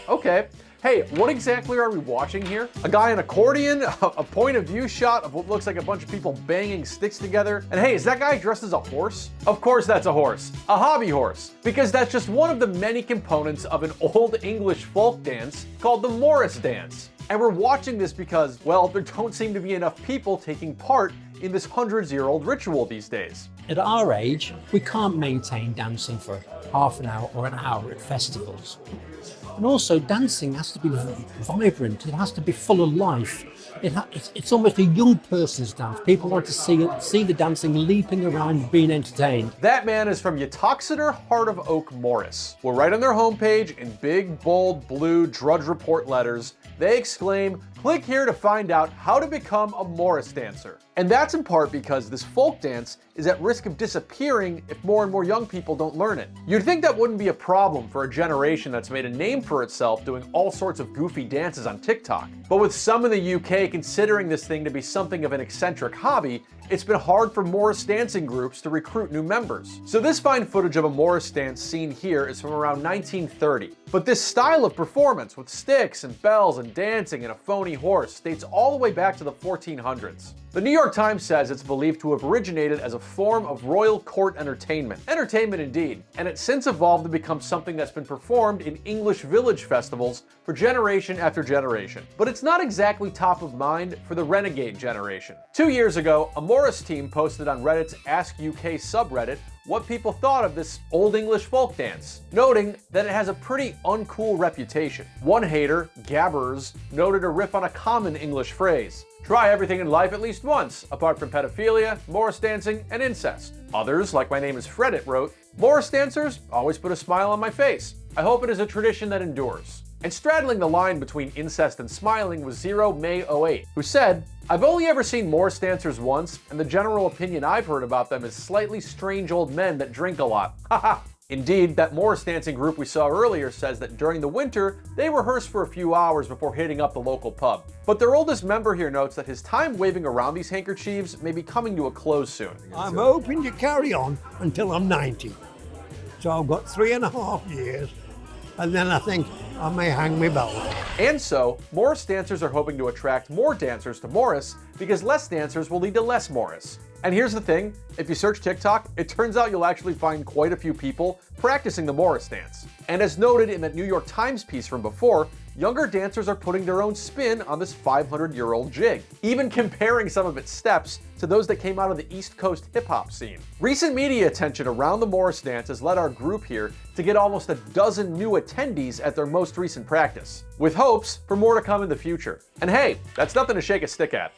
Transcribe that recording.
Okay. Hey, what exactly are we watching here? A guy in accordion, a point of view shot of what looks like a bunch of people banging sticks together. And hey, is that guy dressed as a horse? Of course that's a horse. A hobby horse. Because that's just one of the many components of an old English folk dance called the Morris dance. And we're watching this because, well, there don't seem to be enough people taking part in this hundreds-year-old ritual these days. At our age, we can't maintain dancing for half an hour or an hour at festivals. And also, dancing has to be vibrant, it has to be full of life. It's almost a young person's dance. People want to see the dancing leaping around, being entertained. That man is from Uttoxeter, Heart of Oak, Morris. Well, right on their homepage, in big, bold, blue Drudge Report letters, they exclaim, "Click here to find out how to become a Morris dancer." And that's in part because this folk dance is at risk of disappearing if more and more young people don't learn it. You'd think that wouldn't be a problem for a generation that's made a name for itself doing all sorts of goofy dances on TikTok. But with some in the UK considering this thing to be something of an eccentric hobby, it's been hard for Morris dancing groups to recruit new members. So this fine footage of a Morris dance seen here is from around 1930. But this style of performance with sticks and bells and dancing and a phony horse dates all the way back to the 1400s. The New York Times says it's believed to have originated as a form of royal court entertainment. Entertainment indeed, and it's since evolved to become something that's been performed in English village festivals for generation after generation. But it's not exactly top of mind for the renegade generation. 2 years ago, a Morris team posted on Reddit's Ask UK subreddit what people thought of this Old English folk dance, noting that it has a pretty uncool reputation. One hater, Gabbers, noted a riff on a common English phrase: "Try everything in life at least once, apart from pedophilia, Morris dancing, and incest." Others, like My Name is Freddit, wrote, "Morris dancers always put a smile on my face. I hope it is a tradition that endures." And straddling the line between incest and smiling was Zero May 08, who said, "I've only ever seen Morris dancers once, and the general opinion I've heard about them is slightly strange old men that drink a lot. Haha." Indeed, that Morris dancing group we saw earlier says that during the winter, they rehearse for a few hours before hitting up the local pub. But their oldest member here notes that his time waving around these handkerchiefs may be coming to a close soon. I'm hoping to carry on until I'm 90. So I've got 3.5 years, and then I think I may hang my belt. And so, Morris dancers are hoping to attract more dancers to Morris because less dancers will lead to less Morris. And here's the thing, if you search TikTok, it turns out you'll actually find quite a few people practicing the Morris dance. And as noted in that New York Times piece from before, younger dancers are putting their own spin on this 500-year-old jig, even comparing some of its steps to those that came out of the East Coast hip-hop scene. Recent media attention around the Morris dance has led our group here to get almost a dozen new attendees at their most recent practice, with hopes for more to come in the future. And hey, that's nothing to shake a stick at.